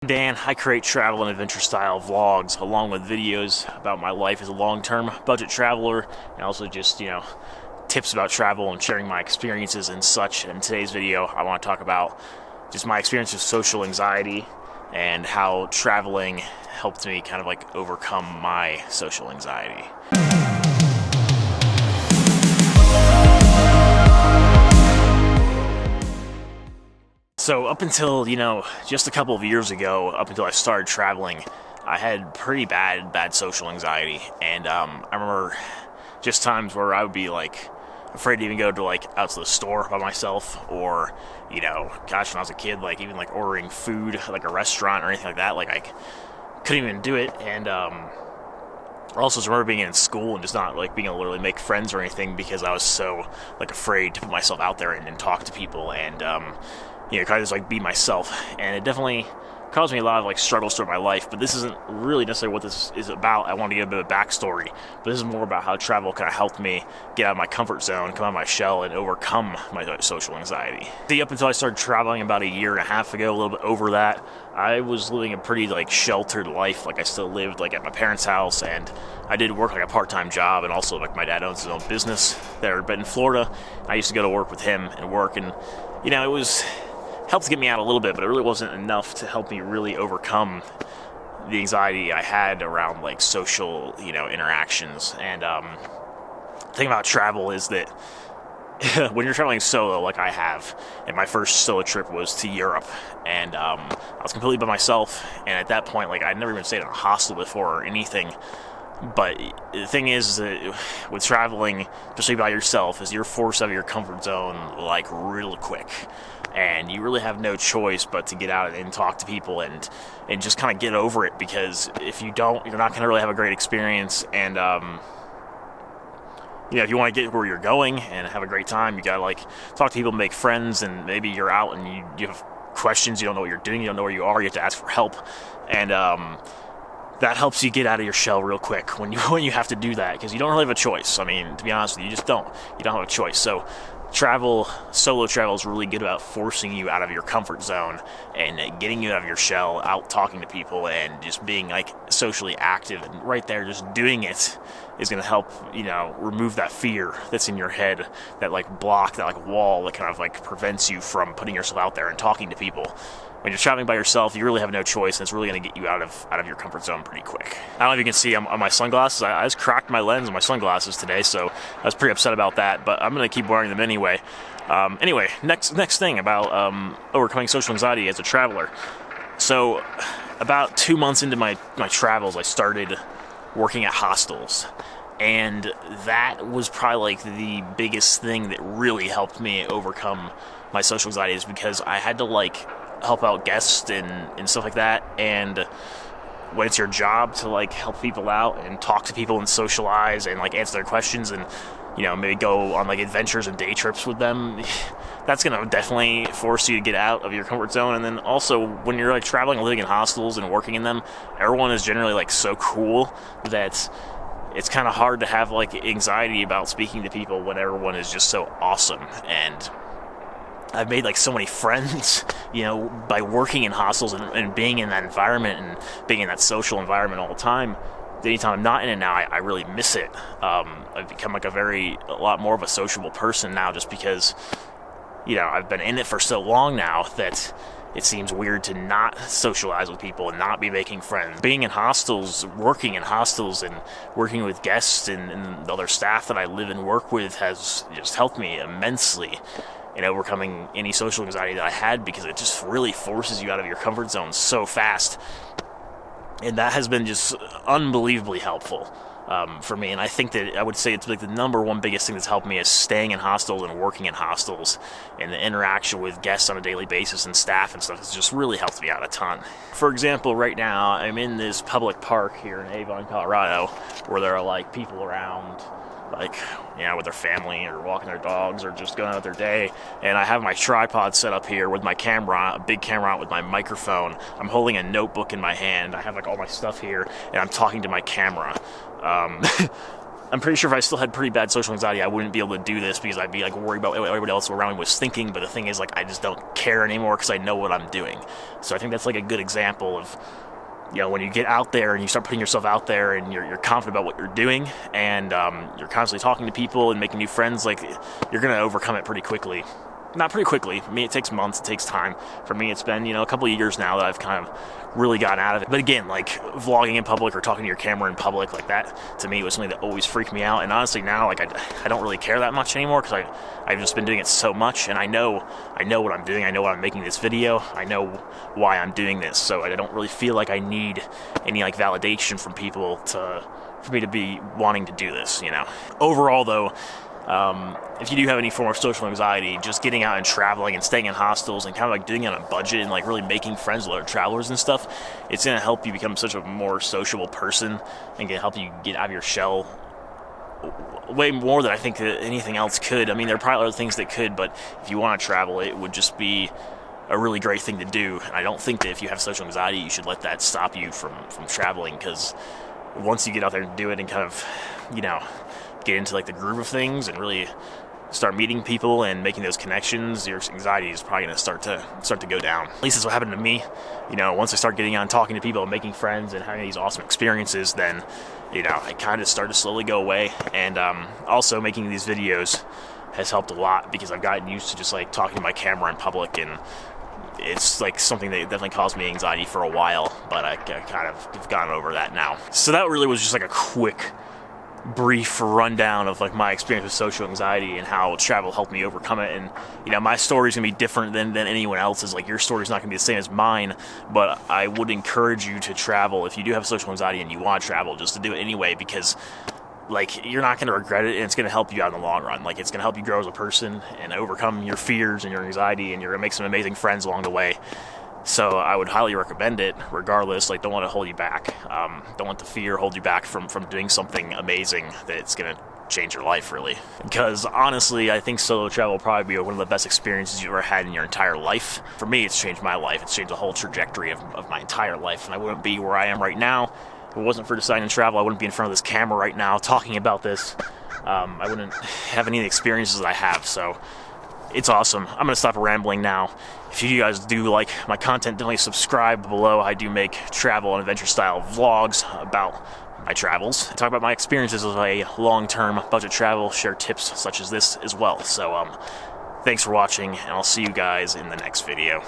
Dan, I create travel and adventure style vlogs along with videos about my life as a long-term budget traveler and also just, tips about travel and sharing my experiences and such. In today's video, I want to talk about just my experience with social anxiety and how traveling helped me kind of like overcome my social anxiety. So up until, just a couple of years ago, up until I started traveling, I had pretty bad social anxiety. And I remember just times where I would be like afraid to even go to out to the store by myself, or, gosh, when I was a kid, even ordering food at a restaurant or anything like that, I couldn't even do it. And I also remember being in school and just not being able to really make friends or anything because I was so afraid to put myself out there and talk to people and kind of just be myself. And it definitely caused me a lot of struggles throughout my life, but this isn't really necessarily what this is about. I want to give a bit of backstory, but this is more about how travel kind of helped me get out of my comfort zone, come out of my shell, and overcome my social anxiety. See, up until I started traveling about a year and a half ago, a little bit over that, I was living a pretty sheltered life. I still lived at my parents' house, and I did work a part-time job, and also my dad owns his own business there, but in Florida, I used to go to work with him and work, and it was helped to get me out a little bit, but it really wasn't enough to help me really overcome the anxiety I had around social, interactions. And the thing about travel is that when you're traveling solo, like I have, and my first solo trip was to Europe, and I was completely by myself, and at that point, I'd never even stayed in a hostel before or anything. But the thing is that with traveling, especially by yourself, is you're forced out of your comfort zone real quick. And you really have no choice but to get out and talk to people and just kind of get over it, because if you don't, you're not going to really have a great experience. And if you want to get where you're going and have a great time, you got to talk to people, make friends, and maybe you're out and you have questions, you don't know what you're doing, you don't know where you are, you have to ask for help. And that helps you get out of your shell real quick when you have to do that, because you don't really have a choice. I mean, to be honest with you, you just don't. You don't have a choice. So solo travel is really good about forcing you out of your comfort zone and getting you out of your shell, out talking to people and just being socially active. And right there, just doing it is going to help, remove that fear that's in your head, that block, that wall that kind of prevents you from putting yourself out there and talking to people. When you're traveling by yourself, you really have no choice, and it's really going to get you out of your comfort zone pretty quick. I don't know if you can see on my sunglasses. I just cracked my lens on my sunglasses today, so I was pretty upset about that, but I'm going to keep wearing them anyway. Next thing about overcoming social anxiety as a traveler. So about 2 months into my travels, I started working at hostels. And that was probably the biggest thing that really helped me overcome my social anxiety, is because I had to help out guests and stuff like that. And when it's your job to help people out and talk to people and socialize and answer their questions and maybe go on adventures and day trips with them, that's gonna definitely force you to get out of your comfort zone. And then also when you're traveling and living in hostels and working in them, everyone is generally so cool that it's kind of hard to have anxiety about speaking to people when everyone is just so awesome. And I've made so many friends, by working in hostels and being in that environment and being in that social environment all the time. Anytime I'm not in it now, I really miss it. I've become a lot more of a sociable person now, just because, I've been in it for so long now that it seems weird to not socialize with people and not be making friends. Being in hostels, working in hostels, and working with guests and the other staff that I live and work with has just helped me immensely in overcoming any social anxiety that I had, because it just really forces you out of your comfort zone so fast. And that has been just unbelievably helpful for me. And I think that I would say it's the number one biggest thing that's helped me is staying in hostels and working in hostels, and the interaction with guests on a daily basis and staff and stuff has just really helped me out a ton. For example, right now I'm in this public park here in Avon, Colorado, where there are people around with their family or walking their dogs or just going out their day. And I have my tripod set up here with my camera, a big camera with my microphone. I'm holding a notebook in my hand. I have all my stuff here, and I'm talking to my camera. I'm pretty sure if I still had pretty bad social anxiety, I wouldn't be able to do this because I'd be like worried about what everybody else around me was thinking. But the thing is, like, I just don't care anymore because I know what I'm doing. So I think that's like a good example of, you know, when you get out there and you start putting yourself out there and you're confident about what you're doing, and you're constantly talking to people and making new friends, like, you're gonna overcome it pretty quickly. Not pretty quickly. I mean, it takes months, it takes time. For me, it's been, you know, a couple of years now that I've kind of really gotten out of it. But again, like, vlogging in public or talking to your camera in public, like, that to me was something that always freaked me out. And honestly now, like, I don't really care that much anymore because I've just been doing it so much, and I know what I'm doing. I know why I'm making this video. I know why I'm doing this. So I don't really feel like I need any, like, validation from people for me to be wanting to do this, you know. Overall, though, if you do have any form of social anxiety, just getting out and traveling and staying in hostels and kind of like doing it on a budget and like really making friends with other travelers and stuff, it's going to help you become such a more sociable person and can help you get out of your shell way more than I think that anything else could. I mean, there are probably other things that could, but if you want to travel, it would just be a really great thing to do. And I don't think that if you have social anxiety, you should let that stop you from traveling, because once you get out there and do it and kind of, you know, get into like the groove of things and really start meeting people and making those connections, your anxiety is probably going to start to go down. At least that's what happened to me. You know, once I start getting out and talking to people and making friends and having these awesome experiences, then, you know, I kind of started to slowly go away. And also making these videos has helped a lot because I've gotten used to just like talking to my camera in public, and it's like something that definitely caused me anxiety for a while, but I kind of have gotten over that now. So that really was just like a quick, brief rundown of like my experience with social anxiety and how travel helped me overcome it. And, you know, my story's gonna be different than anyone else's. Like, your story's not gonna be the same as mine, but I would encourage you to travel if you do have social anxiety and you want to travel, just to do it anyway, because like, you're not gonna regret it, and it's gonna help you out in the long run. Like, it's gonna help you grow as a person and overcome your fears and your anxiety, and you're gonna make some amazing friends along the way. So I would highly recommend it regardless. Like, don't let it hold you back. Don't let the fear hold you back from doing something amazing that's going to change your life, really. Because honestly, I think solo travel will probably be one of the best experiences you've ever had in your entire life. For me, it's changed my life. It's changed the whole trajectory of my entire life. And I wouldn't be where I am right now if it wasn't for deciding to travel. I wouldn't be in front of this camera right now talking about this. I wouldn't have any of the experiences that I have. So it's awesome. I'm going to stop rambling now. If you guys do like my content, definitely subscribe below. I do make travel and adventure style vlogs about my travels. I talk about my experiences with a long-term budget travel, share tips such as this as well. So thanks for watching, and I'll see you guys in the next video.